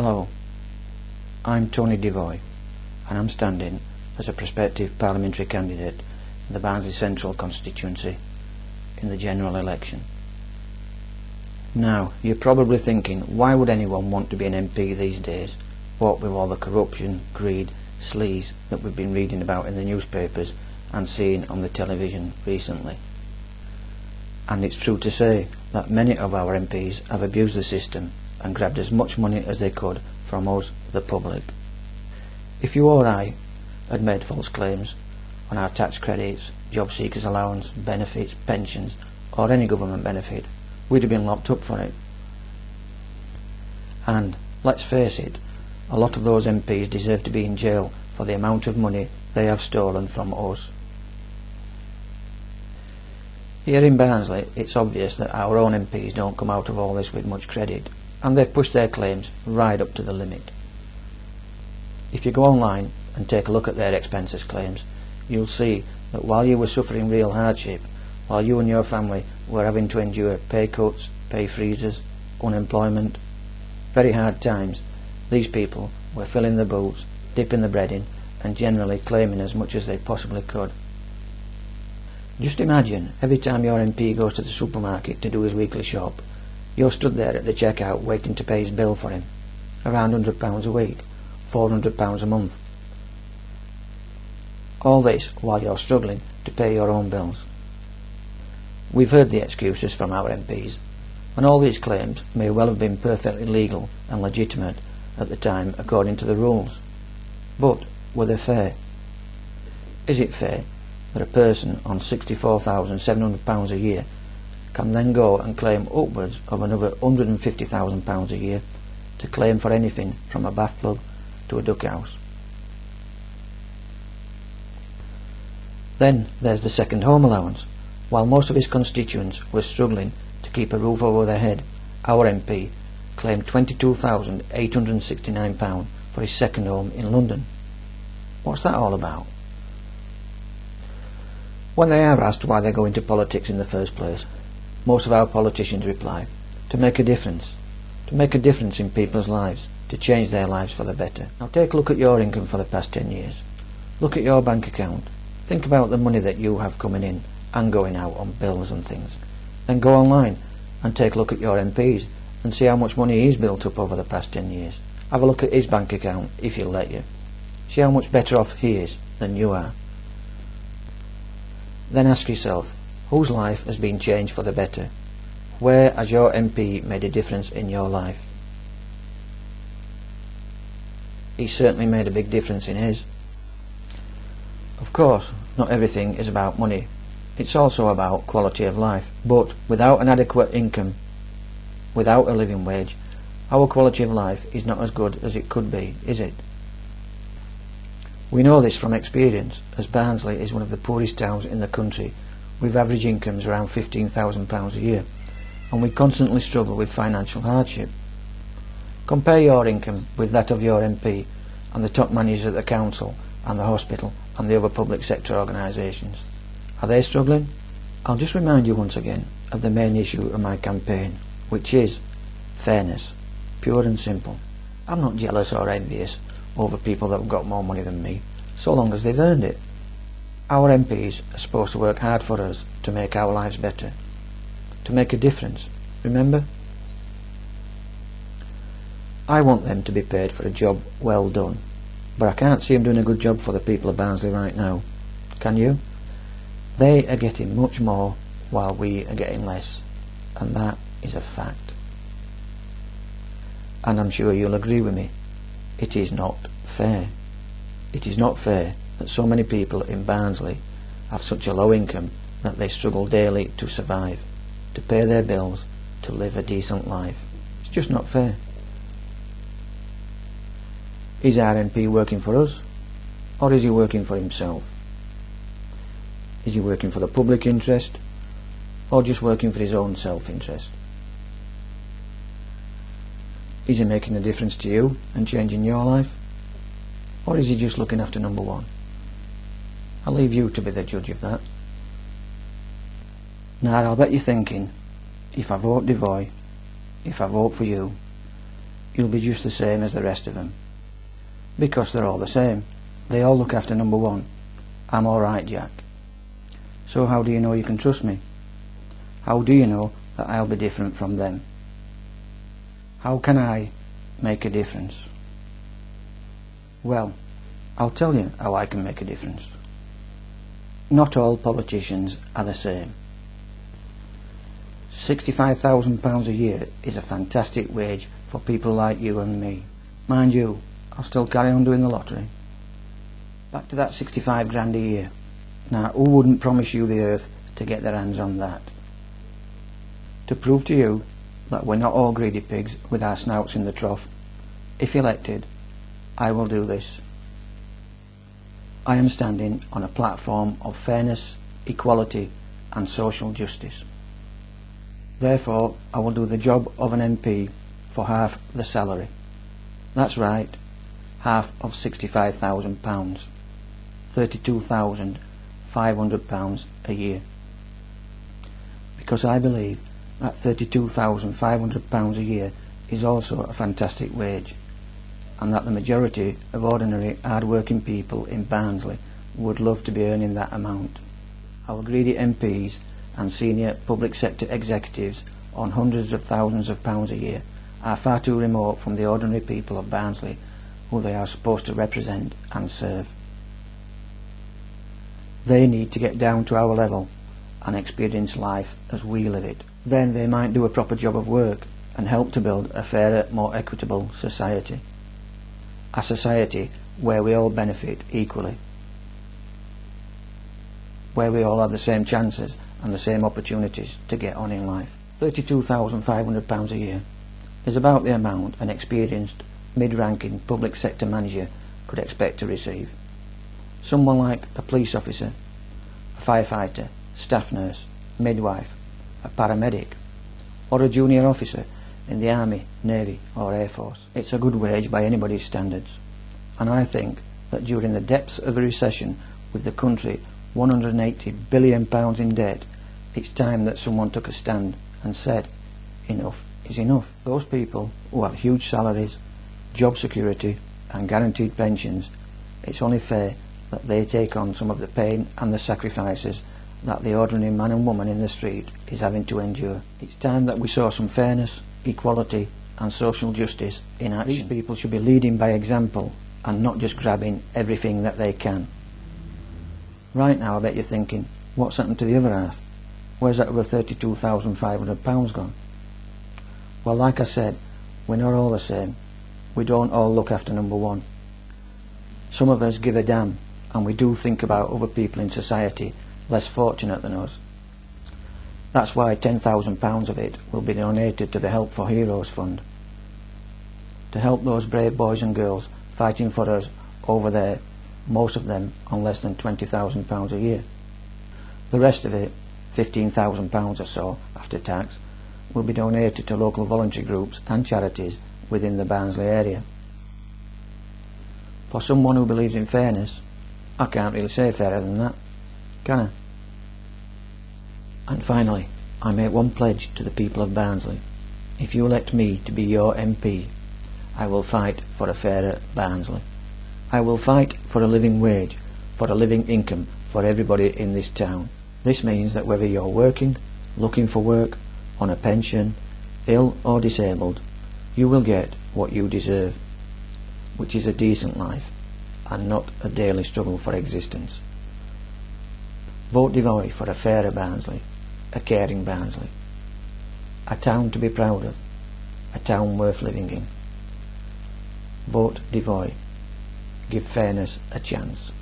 Hello, I'm Tony Devoy and I'm standing as a prospective parliamentary candidate in the Barnsley Central constituency in the general election. Now, you're probably thinking, why would anyone want to be an MP these days? What with all the corruption, greed, sleaze that we've been reading about in the newspapers and seeing on the television recently. And it's true to say that many of our MPs have abused the system and grabbed as much money as they could from us, the public. If you or I had made false claims on our tax credits, job seekers allowance, benefits, pensions, or any government benefit, we'd have been locked up for it. And, let's face it, a lot of those MPs deserve to be in jail for the amount of money they have stolen from us. Here in Barnsley, it's obvious that our own MPs don't come out of all this with much credit, and they've pushed their claims right up to the limit. If you go online and take a look at their expenses claims, you'll see that while you were suffering real hardship, while you and your family were having to endure pay cuts, pay freezes, unemployment, very hard times, these people were filling the boots, dipping the bread in, and generally claiming as much as they possibly could. Just imagine, every time your MP goes to the supermarket to do his weekly shop, you're stood there at the checkout waiting to pay his bill for him. Around £100 a week, £400 a month. All this while you're struggling to pay your own bills. We've heard the excuses from our MPs, and all these claims may well have been perfectly legal and legitimate at the time according to the rules. But were they fair? Is it fair that a person on £64,700 a year can then go and claim upwards of another £150,000 a year to claim for anything from a bath plug to a duck house? Then there's the second home allowance. While most of his constituents were struggling to keep a roof over their head, our MP claimed £22,869 for his second home in London. What's that all about? When they are asked why they go into politics in the first place, most of our politicians reply, to make a difference in people's lives, to change their lives for the better. Now take a look at your income for the past 10 years. Look at your bank account. Think about the money that you have coming in and going out on bills and things. Then go online and take a look at your MPs and see how much money he's built up over the past 10 years. Have a look at his bank account, if he'll let you. See how much better off he is than you are. Then ask yourself, whose life has been changed for the better? Where has your MP made a difference in your life? He certainly made a big difference in his. Of course, not everything is about money. It's also about quality of life. But without an adequate income, without a living wage, our quality of life is not as good as it could be, is it? We know this from experience, as Barnsley is one of the poorest towns in the country, with average incomes around £15,000 a year, and we constantly struggle with financial hardship. Compare your income with that of your MP and the top managers at the council and the hospital and the other public sector organisations. Are they struggling? I'll just remind you once again of the main issue of my campaign, which is fairness, pure and simple. I'm not jealous or envious over people that have got more money than me, so long as they've earned it. Our MPs are supposed to work hard for us to make our lives better, to make a difference, remember? I want them to be paid for a job well done, but I can't see them doing a good job for the people of Barnsley right now. Can you? They are getting much more while we are getting less, and that is a fact. And I'm sure you'll agree with me. It is not fair. It is not fair that so many people in Barnsley have such a low income that they struggle daily to survive, to pay their bills, to live a decent life. It's just not fair. Is our MP working for us, or is he working for himself? Is he working for the public interest, or just working for his own self-interest? Is he making a difference to you and changing your life? Or is he just looking after number one? I'll leave you to be the judge of that. Now I'll bet you're thinking, if I vote Devoy, if I vote for you, you'll be just the same as the rest of them. Because they're all the same. They all look after number one. I'm all right, Jack. So how do you know you can trust me? How do you know that I'll be different from them? How can I make a difference? Well, I'll tell you how I can make a difference. Not all politicians are the same. £65,000 a year is a fantastic wage for people like you and me. Mind you, I'll still carry on doing the lottery. Back to that 65 grand a year. Now, who wouldn't promise you the earth to get their hands on that? To prove to you that we're not all greedy pigs with our snouts in the trough, if elected, I will do this. I am standing on a platform of fairness, equality and social justice. Therefore, I will do the job of an MP for half the salary. That's right, half of £65,000, £32,500 a year. Because I believe that £32,500 a year is also a fantastic wage, and that the majority of ordinary hard-working people in Barnsley would love to be earning that amount. Our greedy MPs and senior public sector executives on hundreds of thousands of pounds a year are far too remote from the ordinary people of Barnsley who they are supposed to represent and serve. They need to get down to our level and experience life as we live it. Then they might do a proper job of work and help to build a fairer, more equitable society. A society where we all benefit equally, where we all have the same chances and the same opportunities to get on in life. £32,500 a year is about the amount an experienced, mid-ranking public sector manager could expect to receive. Someone like a police officer, a firefighter, staff nurse, midwife, a paramedic, or a junior officer in the Army, Navy or Air Force. It's a good wage by anybody's standards, and I think that during the depths of a recession with the country £180 billion in debt, it's time that someone took a stand and said, enough is enough. Those people who have huge salaries, job security and guaranteed pensions, it's only fair that they take on some of the pain and the sacrifices that the ordinary man and woman in the street is having to endure. It's time that we saw some fairness, equality and social justice in action. These people should be leading by example and not just grabbing everything that they can. Right now I bet you're thinking, what's happened to the other half? Where's that other £32,500 gone? Well, like I said, we're not all the same. We don't all look after number one. Some of us give a damn, and we do think about other people in society less fortunate than us. That's why £10,000 of it will be donated to the Help for Heroes Fund, to help those brave boys and girls fighting for us over there, most of them on less than £20,000 a year. The rest of it, £15,000 or so after tax, will be donated to local voluntary groups and charities within the Barnsley area. For someone who believes in fairness, I can't really say fairer than that, can I? And finally, I make one pledge to the people of Barnsley. If you elect me to be your MP, I will fight for a fairer Barnsley. I will fight for a living wage, for a living income for everybody in this town. This means that whether you're working, looking for work, on a pension, ill or disabled, you will get what you deserve, which is a decent life and not a daily struggle for existence. Vote Devoy for a fairer Barnsley, a caring Barnsley, a town to be proud of, a town worth living in. Vote Devoy. Give fairness a chance.